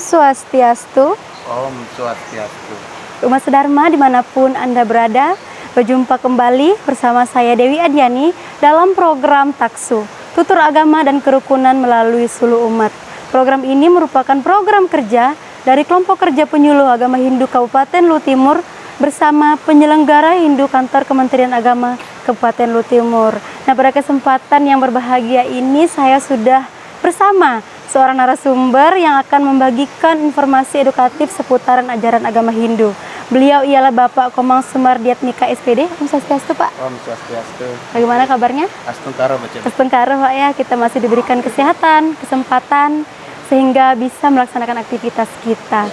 Swastiastu. Om Swastiastu. Umat Sedharma dimanapun Anda berada, berjumpa kembali bersama saya Dewi Adiani dalam program Taksu, Tutur Agama dan Kerukunan melalui Suluh Umat. Program ini merupakan program kerja dari kelompok kerja penyuluh agama Hindu Kabupaten Luwu Timur bersama penyelenggara Hindu Kantor Kementerian Agama Kabupaten Luwu Timur. Nah, pada kesempatan yang berbahagia ini saya sudah bersama seorang narasumber yang akan membagikan informasi edukatif seputaran ajaran agama Hindu. Beliau ialah Bapak Komang Sumardiatmika SPD. Om Swastiastu, Pak. Om Swastiastu. Bagaimana kabarnya? Astungkaro baca. Astungkaro, Pak, ya. Kita masih diberikan kesehatan, kesempatan sehingga bisa melaksanakan aktivitas kita.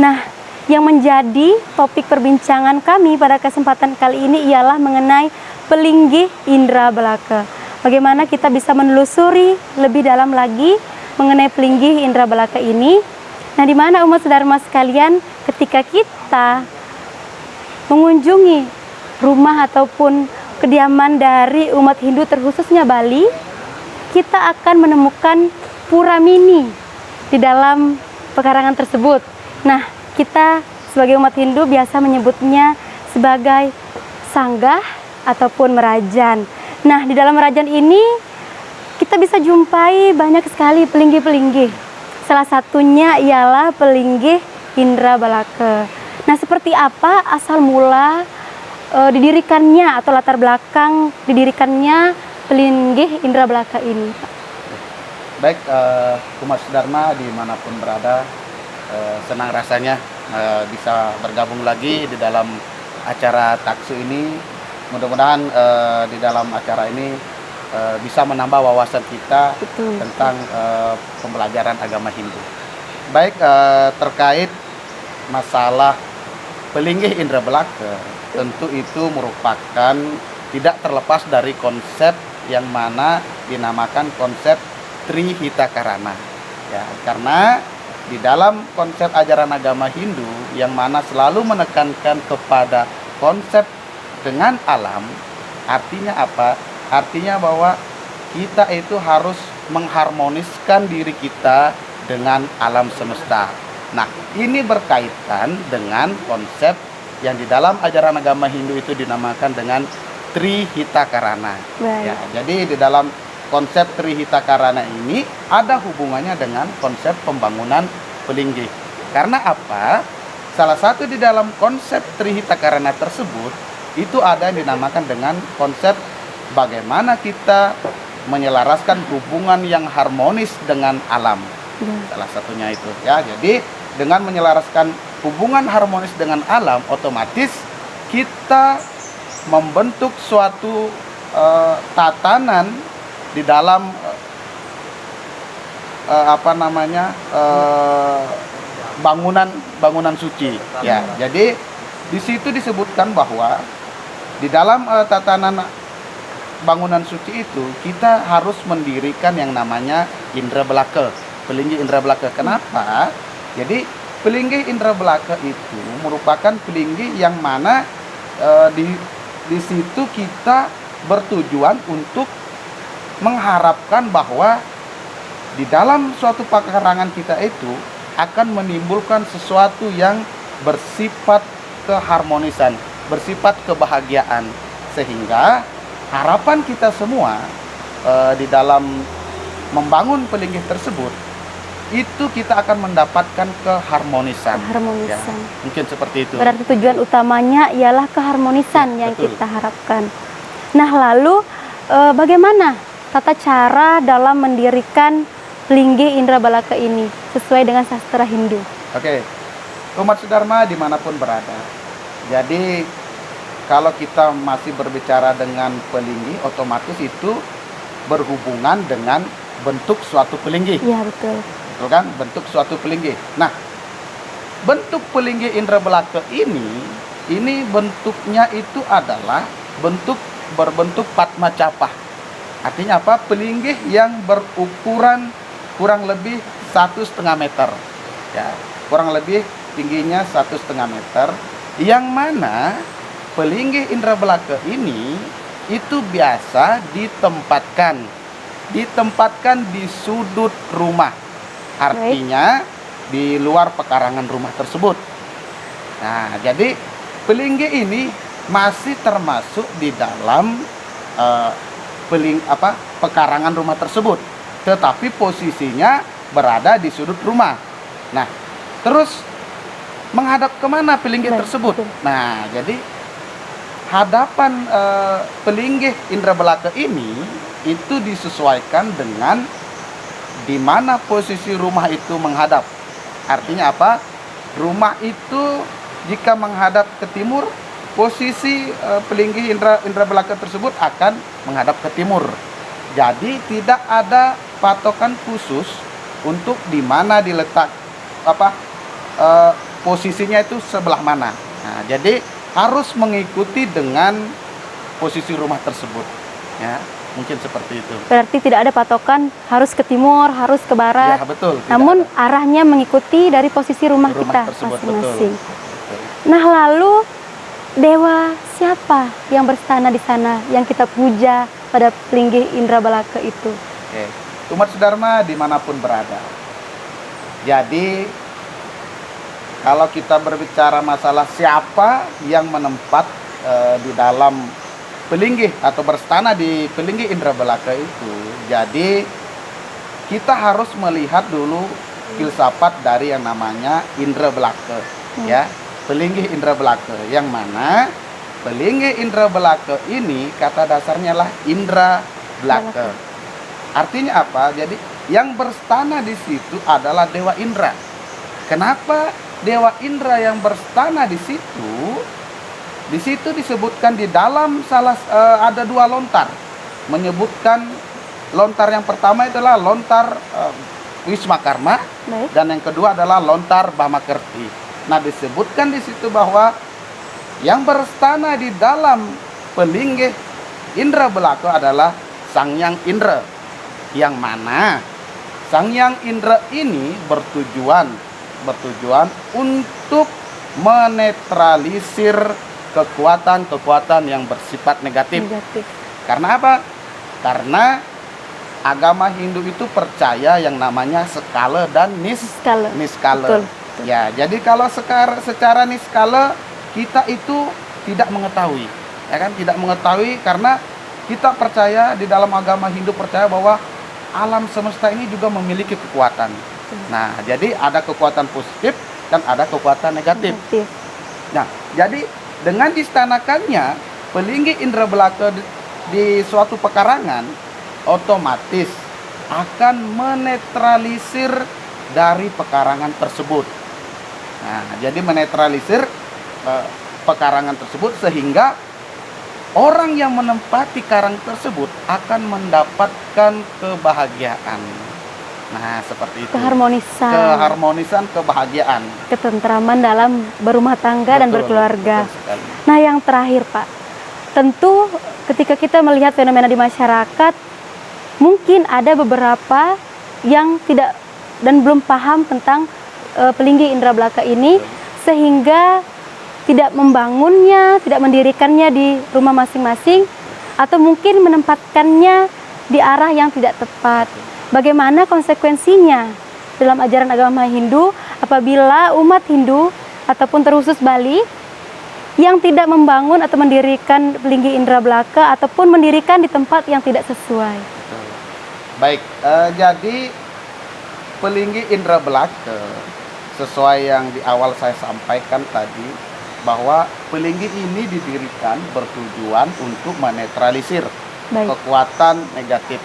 Nah, yang menjadi topik perbincangan kami pada kesempatan kali ini ialah mengenai pelinggih indra belaka. Bagaimana kita bisa menelusuri lebih dalam lagi mengenai pelinggih indra belaka ini. Nah, di mana umat Sedharma sekalian, ketika kita mengunjungi rumah ataupun kediaman dari umat Hindu terkhususnya Bali, kita akan menemukan pura mini di dalam pekarangan tersebut. Nah, kita sebagai umat Hindu biasa menyebutnya sebagai sanggah ataupun merajan. Nah, di dalam merajan ini kita bisa jumpai banyak sekali pelinggih-pelinggih. Salah satunya ialah pelinggih indra belaka. Nah, seperti apa asal mula didirikannya atau latar belakang didirikannya pelinggih indra belaka ini, Pak? Baik, umat Sedharma dimanapun berada, senang rasanya bisa bergabung lagi di dalam acara Taksu ini. Mudah-mudahan di dalam acara ini bisa menambah wawasan kita tentang pembelajaran agama Hindu. Baik, terkait masalah pelinggih indra belaka, tentu itu merupakan tidak terlepas dari konsep yang mana dinamakan konsep Trihitakarana. Ya, karena di dalam konsep ajaran agama Hindu yang mana selalu menekankan kepada konsep dengan alam, artinya apa? Artinya bahwa kita itu harus mengharmoniskan diri kita dengan alam semesta. Nah, ini berkaitan dengan konsep yang di dalam ajaran agama Hindu itu dinamakan dengan Trihitakarana. Ya, jadi di dalam konsep Trihitakarana ini ada hubungannya dengan konsep pembangunan pelinggih. Karena apa? Salah satu di dalam konsep Trihitakarana tersebut itu ada yang dinamakan dengan konsep bagaimana kita menyelaraskan hubungan yang harmonis dengan alam. Salah satunya itu, ya. Jadi dengan menyelaraskan hubungan harmonis dengan alam, otomatis kita membentuk suatu tatanan di dalam bangunan suci, ya. Jadi di situ disebutkan bahwa di dalam tatanan bangunan suci itu kita harus mendirikan yang namanya indra belaka, pelinggih indra belaka. Kenapa? Jadi pelinggih indra belaka itu merupakan pelinggih yang mana di situ kita bertujuan untuk mengharapkan bahwa di dalam suatu pekarangan kita itu akan menimbulkan sesuatu yang bersifat keharmonisan, bersifat kebahagiaan, sehingga harapan kita semua di dalam membangun pelinggih tersebut itu kita akan mendapatkan keharmonisan. Ya, mungkin seperti itu. Berarti tujuan utamanya ialah keharmonisan yang betul kita harapkan. Nah, lalu bagaimana tata cara dalam mendirikan pelinggih indra belaka ini sesuai dengan sastra Hindu? Oke, umat Sedharma dimanapun berada. Jadi kalau kita masih berbicara dengan pelinggih, otomatis itu berhubungan dengan bentuk suatu pelinggih. Iya, betul. Betul kan? Bentuk suatu pelinggih. Nah, bentuk pelinggih indra belaka ini bentuknya itu adalah berbentuk Padma Capah. Artinya apa? Pelinggih yang berukuran kurang lebih 1,5 meter. Ya, kurang lebih tingginya 1,5 meter. Yang mana pelinggih indra belaka ini itu biasa ditempatkan di sudut rumah. Artinya di luar pekarangan rumah tersebut. Nah, jadi Pelinggi ini masih termasuk di dalam pekarangan rumah tersebut, tetapi posisinya berada di sudut rumah. Nah, terus menghadap kemana Pelinggi tersebut? Nah, jadi hadapan Pelinggi indra belaka ini itu disesuaikan dengan di mana posisi rumah itu menghadap. Artinya apa? Rumah itu jika menghadap ke timur, posisi Pelinggi indra belaka tersebut akan menghadap ke timur. Jadi tidak ada patokan khusus untuk di mana diletak posisinya itu sebelah mana. Nah, jadi harus mengikuti dengan posisi rumah tersebut. Ya, mungkin seperti itu. Berarti tidak ada patokan harus ke timur, harus ke barat. Ya, betul. Namun arahnya mengikuti dari posisi rumah kita masing-masing. Nah, lalu dewa siapa yang berstana di sana yang kita puja pada Pelinggi indra belaka itu? Oke. Umat Sudharma dimanapun berada. Jadi kalau kita berbicara masalah siapa yang menempat di dalam Pelinggi atau berstana di Pelinggi indra belaka itu, jadi kita harus melihat dulu filsafat dari yang namanya indra belaka, ya. Pelinggi indra belaka, yang mana Pelinggi indra belaka ini kata dasarnya lah indra belaka. Artinya apa? Jadi yang berstana di situ adalah Dewa Indra. Kenapa Dewa Indra yang berstana di situ? Di situ disebutkan di dalam ada dua lontar. Menyebutkan lontar yang pertama adalah lontar Wisma Karma, dan yang kedua adalah lontar Bhamakerti. Nah, disebutkan di situ bahwa yang berstana di dalam Pelinggi indra belaka adalah Sang Hyang Indra, yang mana Sang Hyang Indra ini bertujuan untuk menetralisir kekuatan-kekuatan yang bersifat negatif. Karena apa? Karena agama Hindu itu percaya yang namanya skala dan niskala. Betul. Ya, jadi kalau secara niskala kita itu tidak mengetahui, ya kan? Tidak mengetahui karena kita percaya di dalam agama Hindu percaya bahwa alam semesta ini juga memiliki kekuatan. Nah, jadi ada kekuatan positif dan ada kekuatan negatif. Nah, jadi dengan istanakannya Pelinggi indra belaka di suatu pekarangan, otomatis akan menetralisir dari pekarangan tersebut. Nah, jadi menetralisir pekarangan tersebut sehingga orang yang menempati karang tersebut akan mendapatkan kebahagiaan. Nah, seperti itu. Keharmonisan, kebahagiaan. Ketentraman dalam berumah tangga dan berkeluarga. Nah, yang terakhir, Pak. Tentu ketika kita melihat fenomena di masyarakat, mungkin ada beberapa yang tidak dan belum paham tentang Pelinggi indra belaka ini, sehingga tidak membangunnya, tidak mendirikannya di rumah masing-masing, atau mungkin menempatkannya di arah yang tidak tepat. Bagaimana konsekuensinya dalam ajaran agama Hindu apabila umat Hindu ataupun terkhusus Bali yang tidak membangun atau mendirikan Pelinggi indra belaka ataupun mendirikan di tempat yang tidak sesuai? Baik, jadi Pelinggi indra belaka sesuai yang di awal saya sampaikan tadi, bahwa Pelinggi ini didirikan bertujuan untuk menetralisir kekuatan negatif.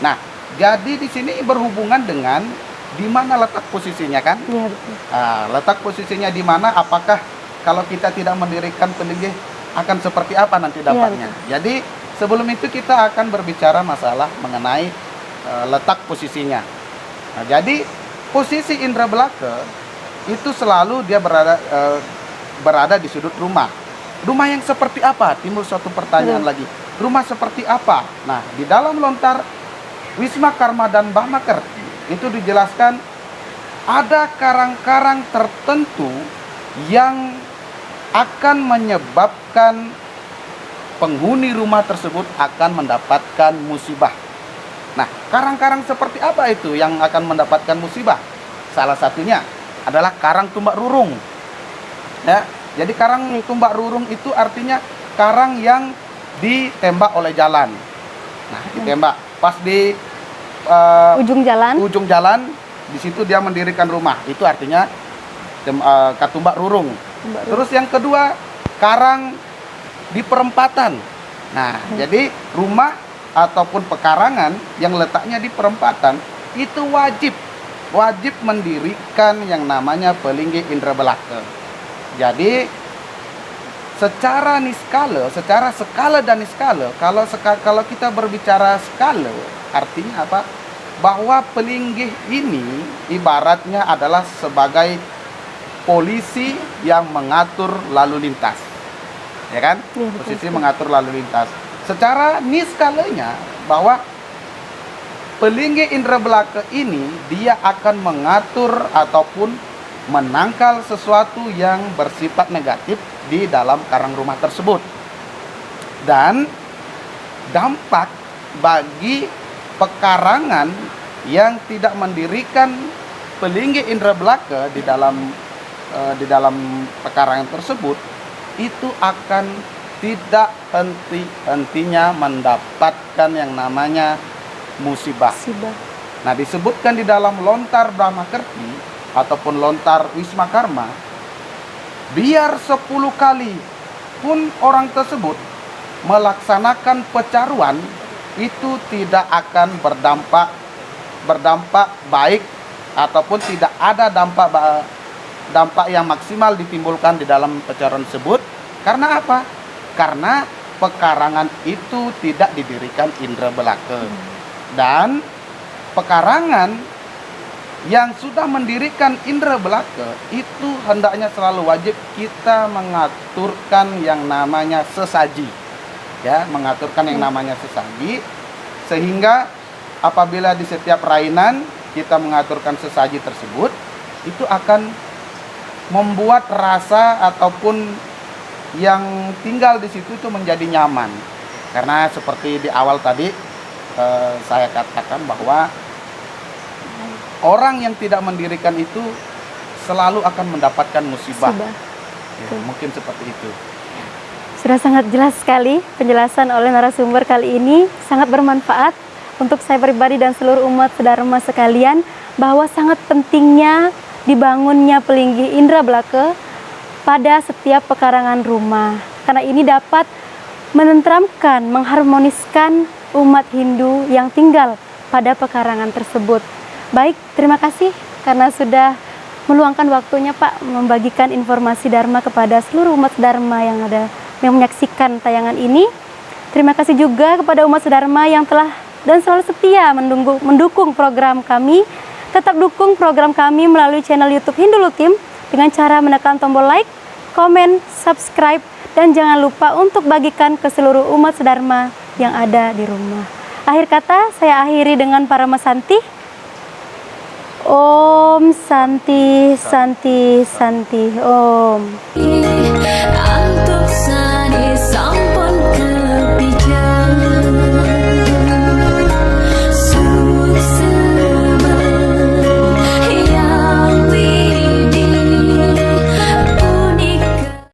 Nah, jadi di sini berhubungan dengan di mana letak posisinya, kan? Iya, betul. Nah, letak posisinya di mana? Apakah kalau kita tidak mendirikan Pelinggi akan seperti apa nanti dampaknya? Ya, jadi sebelum itu kita akan berbicara masalah mengenai letak posisinya. Nah, jadi posisi indra belaka itu selalu dia berada di sudut rumah. Rumah yang seperti apa? Timbul suatu pertanyaan lagi. Rumah seperti apa? Nah, di dalam lontar Wisma Karma dan Bhamakerti itu dijelaskan ada karang-karang tertentu yang akan menyebabkan penghuni rumah tersebut akan mendapatkan musibah. Nah, karang-karang seperti apa itu yang akan mendapatkan musibah? salah satunya adalah karang tumbak rurung. Ya, jadi karang tumbak rurung itu artinya karang yang ditembak oleh jalan. Nah, ditembak pas di ujung jalan. Di situ dia mendirikan rumah. Itu artinya katumbak rurung. Terus yang kedua, karang di perempatan. Nah, jadi rumah ataupun pekarangan yang letaknya di perempatan itu wajib mendirikan yang namanya pelinggi indra belaka. Jadi secara skala dan niskala, kalau kita berbicara skala, artinya apa? Bahwa pelinggih ini ibaratnya adalah sebagai polisi yang mengatur lalu lintas, ya kan? Ya, Posisi mengatur lalu lintas. Secara niskalanya bahwa pelinggih indra belaka ini dia akan mengatur ataupun menangkal sesuatu yang bersifat negatif di dalam karang rumah tersebut. Dan dampak bagi pekarangan yang tidak mendirikan pelinggih indra belaka di dalam pekarangan tersebut itu akan tidak henti-hentinya mendapatkan yang namanya musibah. Nah, disebutkan di dalam lontar Brahmakerti ataupun lontar Wisma Karma, biar 10 kali pun orang tersebut melaksanakan pecaruan, itu tidak akan berdampak baik ataupun tidak ada dampak yang maksimal ditimbulkan di dalam pecaruan tersebut. Karena apa? Karena pekarangan itu tidak didirikan indra belaka. Dan pekarangan yang sudah mendirikan indra belaka itu hendaknya selalu wajib kita mengaturkan yang namanya sesaji. Ya, mengaturkan yang namanya sesaji, sehingga apabila di setiap rainan kita mengaturkan sesaji tersebut, itu akan membuat rasa ataupun yang tinggal di situ itu menjadi nyaman. Karena seperti di awal tadi saya katakan bahwa orang yang tidak mendirikan itu selalu akan mendapatkan musibah. Ya, mungkin seperti itu. Sudah sangat jelas sekali penjelasan oleh narasumber kali ini, sangat bermanfaat untuk saya pribadi dan seluruh umat sedharma sekalian, bahwa sangat pentingnya dibangunnya pelinggih indra belaka pada setiap pekarangan rumah, karena ini dapat menenteramkan, mengharmoniskan umat Hindu yang tinggal pada pekarangan tersebut. Baik, terima kasih karena sudah meluangkan waktunya Pak membagikan informasi Dharma kepada seluruh umat Dharma yang menyaksikan tayangan ini. Terima kasih juga kepada umat Dharma yang telah dan selalu setia mendukung program kami. Tetap dukung program kami melalui channel YouTube Hindu Lukim dengan cara menekan tombol like, komen, subscribe, dan jangan lupa untuk bagikan ke seluruh umat Dharma yang ada di rumah. Akhir kata, saya akhiri dengan Parama Santi. Om Santi, Santi, Santi, Om.